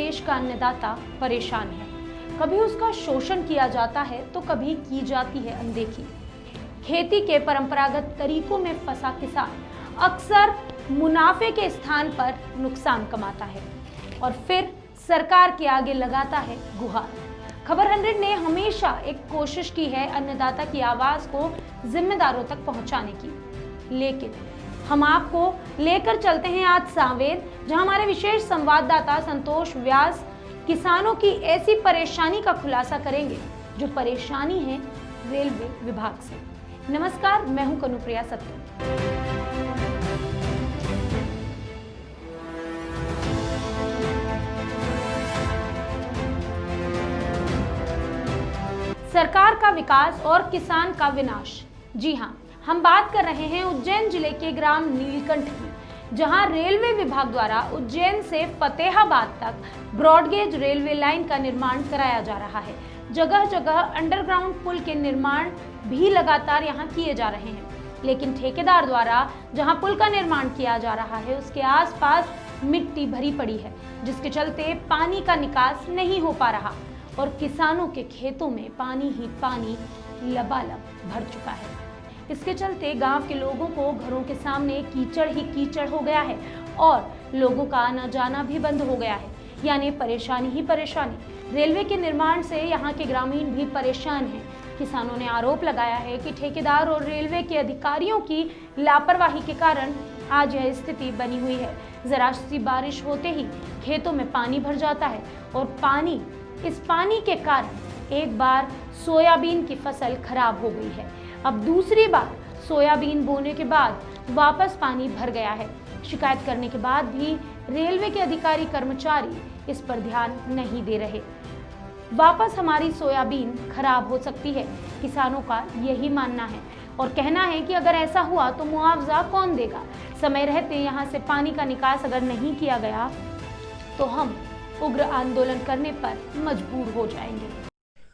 देश का अन्नदाता परेशान है। कभी उसका शोषण किया जाता है तो कभी की जाती है अनदेखी। खेती के परंपरागत तरीकों में फंसा किसान अक्सर मुनाफे के स्थान पर नुकसान कमाता है और फिर सरकार के आगे लगाता है गुहार। खबर 100 ने हमेशा एक कोशिश की है अन्नदाता की आवाज को जिम्मेदारों तक पहुंचाने की, लेकिन हम आपको लेकर चलते हैं आज सांवेर, जहां हमारे विशेष संवाददाता संतोष व्यास किसानों की ऐसी परेशानी का खुलासा करेंगे जो परेशानी है रेलवे विभाग से। नमस्कार, मैं हूं कनुप्रिया सत्य। सरकार का विकास और किसान का विनाश। जी हां, हम बात कर रहे हैं उज्जैन जिले के ग्राम नीलकंठ की, जहां रेलवे विभाग द्वारा उज्जैन से फतेहाबाद तक ब्रॉडगेज रेलवे लाइन का निर्माण कराया जा रहा है। जगह जगह अंडरग्राउंड पुल के निर्माण भी लगातार यहां किए जा रहे हैं, लेकिन ठेकेदार द्वारा जहां पुल का निर्माण किया जा रहा है उसके आसपास मिट्टी भरी पड़ी है, जिसके चलते पानी का निकास नहीं हो पा रहा और किसानों के खेतों में पानी ही पानी लबालब भर चुका है। इसके चलते गांव के लोगों को घरों के सामने कीचड़ ही कीचड़ हो गया है और लोगों का आना जाना भी बंद हो गया है, यानी परेशानी ही परेशानी। रेलवे के निर्माण से यहाँ के ग्रामीण भी परेशान हैं। किसानों ने आरोप लगाया है कि ठेकेदार और रेलवे के अधिकारियों की लापरवाही के कारण आज यह स्थिति बनी हुई है। जरा सी बारिश होते ही खेतों में पानी भर जाता है और इस पानी के कारण एक बार सोयाबीन की फसल खराब हो गई है। अब दूसरी बार सोयाबीन बोने के बाद वापस पानी भर गया है। शिकायत करने के बाद भी रेलवे के अधिकारी कर्मचारी इस पर ध्यान नहीं दे रहे। वापस हमारी सोयाबीन खराब हो सकती है, किसानों का यही मानना है और कहना है कि अगर ऐसा हुआ तो मुआवजा कौन देगा। समय रहते यहाँ से पानी का निकास अगर नहीं किया गया तो हम उग्र आंदोलन करने पर मजबूर हो जाएंगे।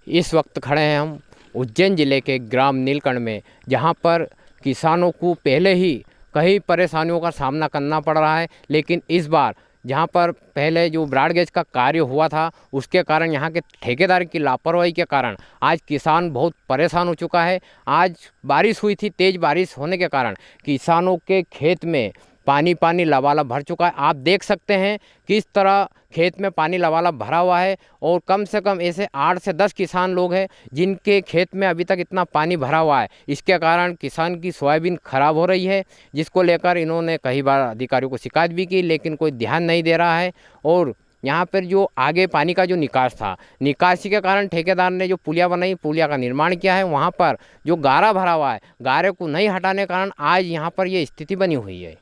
इस वक्त खड़े हैं हम उज्जैन जिले के ग्राम नीलकंठ में, जहां पर किसानों को पहले ही कई परेशानियों का सामना करना पड़ रहा है, लेकिन इस बार जहां पर पहले जो ब्रॉडगेज का कार्य हुआ था उसके कारण यहाँ के ठेकेदार की लापरवाही के कारण आज किसान बहुत परेशान हो चुका है। आज बारिश हुई थी, तेज़ बारिश होने के कारण किसानों के खेत में पानी लबालब भर चुका है। आप देख सकते हैं किस तरह खेत में पानी लबालब भरा हुआ है और कम से कम ऐसे 8 से 10 किसान लोग हैं जिनके खेत में अभी तक इतना पानी भरा हुआ है। इसके कारण किसान की सोयाबीन खराब हो रही है, जिसको लेकर इन्होंने कई बार अधिकारियों को शिकायत भी की, लेकिन कोई ध्यान नहीं दे रहा है। और यहाँ पर जो आगे पानी का जो निकास था, निकासी के कारण ठेकेदार ने जो पुलिया बनाई, पुलिया का निर्माण किया है, वहाँ पर जो गारा भरा हुआ है, गारे को नहीं हटाने के कारण आज यहाँ पर ये स्थिति बनी हुई है।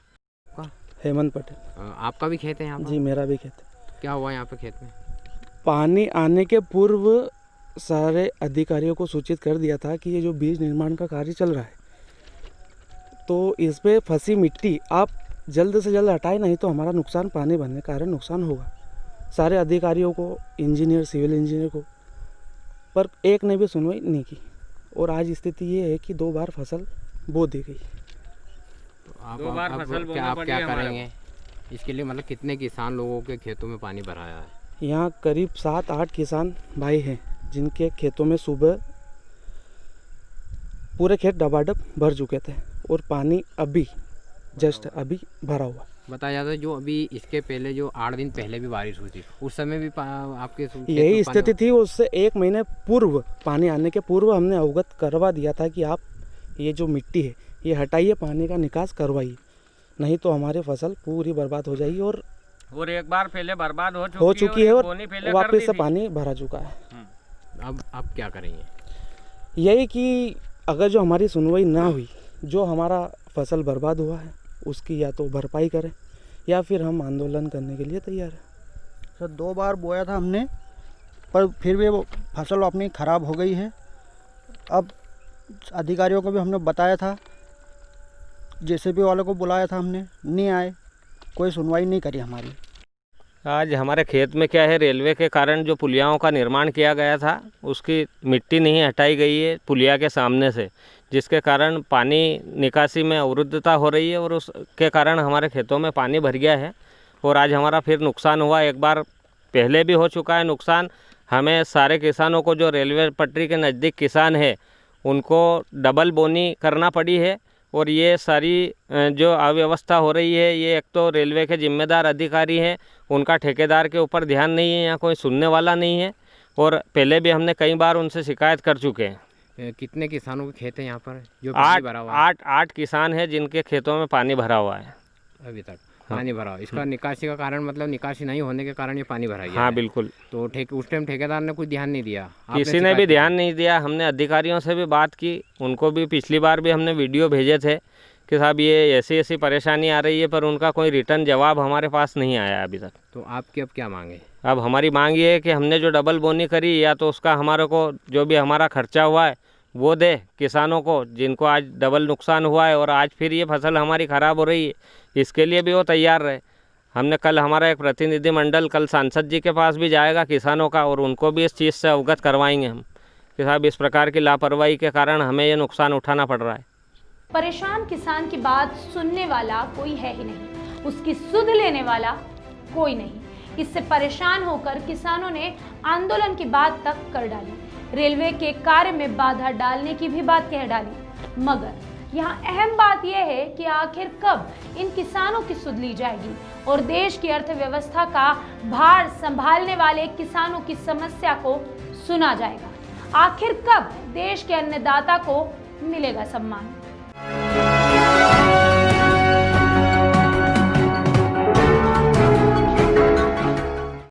हेमंत पटेल। आपका भी खेत है यहाँ पर? जी, मेरा भी खेत है। क्या हुआ यहाँ पे खेत में? पानी आने के पूर्व सारे अधिकारियों को सूचित कर दिया था कि ये जो बीज निर्माण का कार्य चल रहा है, तो इस पे फंसी मिट्टी आप जल्द से जल्द हटाए, नहीं तो हमारा नुकसान पानी भरने के कारण नुकसान होगा। सारे अधिकारियों को, इंजीनियर, सिविल इंजीनियर को, पर एक ने भी सुनवाई नहीं की और आज स्थिति ये है कि 2 बार फसल बो दी गई। दो बार फसल बोना पड़ी। क्या करेंगे इसके लिए? मतलब कितने किसान लोगों के खेतों में पानी भराया है? यहाँ करीब 7-8 किसान भाई हैं जिनके खेतों में सुबह पूरे खेत डबाडब भर चुके थे और पानी अभी जस्ट अभी भरा हुआ। बताया जाता है जो अभी इसके पहले जो 8 दिन पहले भी बारिश हुई थी उस समय भी आपके यही स्थिति थी। उससे 1 महीने पूर्व, पानी आने के पूर्व हमने अवगत करवा दिया था कि आप ये जो मिट्टी है ये हटाइए, पानी का निकास करवाइए, नहीं तो हमारी फसल पूरी बर्बाद हो जाएगी। और एक बार पहले बर्बाद हो चुकी है और वापस से पानी भरा चुका है। अब क्या करेंगे? यही कि अगर जो हमारी सुनवाई ना हुई, जो हमारा फसल बर्बाद हुआ है उसकी या तो भरपाई करें या फिर हम आंदोलन करने के लिए तैयार हैं। सर 2 बार बोया था हमने, पर फिर भी वो फसल अपनी ख़राब हो गई है। अब अधिकारियों को भी हमने बताया था, जेसीबी वालों को बुलाया था हमने, नहीं आए, कोई सुनवाई नहीं करी हमारी। आज हमारे खेत में क्या है, रेलवे के कारण जो पुलियाओं का निर्माण किया गया था उसकी मिट्टी नहीं हटाई गई है पुलिया के सामने से, जिसके कारण पानी निकासी में अवरुद्धता हो रही है और उसके कारण हमारे खेतों में पानी भर गया है और आज हमारा फिर नुकसान हुआ। एक बार पहले भी हो चुका है नुकसान। हमें सारे किसानों को, जो रेलवे पटरी के नज़दीक किसान है, उनको डबल बोनी करना पड़ी है। और ये सारी जो अव्यवस्था हो रही है, ये एक तो रेलवे के जिम्मेदार अधिकारी हैं, उनका ठेकेदार के ऊपर ध्यान नहीं है, यहाँ कोई सुनने वाला नहीं है। और पहले भी हमने कई बार उनसे शिकायत कर चुके हैं। कितने किसानों के खेत हैं यहाँ पर जो पानी भरा हुआ है? आठ किसान हैं जिनके खेतों में पानी भरा हुआ है अभी तक। पानी भरा हुआ, इसका निकासी का कारण मतलब निकासी नहीं होने के कारण ये पानी भरा गया हाँ है। बिल्कुल। तो उस टाइम ठेकेदार ने कुछ ध्यान नहीं दिया? आपने किसी ने भी शिकायत की? ध्यान नहीं दिया। हमने अधिकारियों से भी बात की, उनको भी पिछली बार भी हमने वीडियो भेजे थे कि साहब ये ऐसी ऐसी परेशानी आ रही है, पर उनका कोई रिटर्न जवाब हमारे पास नहीं आया अभी तक। तो आपकी अब क्या मांगे? अब हमारी मांग ये है कि हमने जो डबल बोनी करी, या तो उसका हमारे को जो भी हमारा खर्चा हुआ है वो दे किसानों को, जिनको आज डबल नुकसान हुआ है और आज फिर ये फसल हमारी ख़राब हो रही है, इसके लिए भी वो तैयार रहे। हमने कल, हमारा एक प्रतिनिधिमंडल कल सांसद जी के पास भी जाएगा किसानों का, और उनको भी इस चीज़ से अवगत करवाएंगे हम कि साहब इस प्रकार की लापरवाही के कारण हमें ये नुकसान उठाना पड़ रहा है। परेशान किसान की बात सुनने वाला कोई है ही नहीं, उसकी सुध लेने वाला कोई नहीं। इससे परेशान होकर किसानों ने आंदोलन की बात तक कर डाली, रेलवे के कार्य में बाधा डालने की भी बात कह डाली। मगर यहाँ अहम बात यह है कि आखिर कब इन किसानों की सुध ली जाएगी और देश की अर्थव्यवस्था का भार संभालने वाले किसानों की समस्या को सुना जाएगा। आखिर कब देश के अन्नदाता को मिलेगा सम्मान।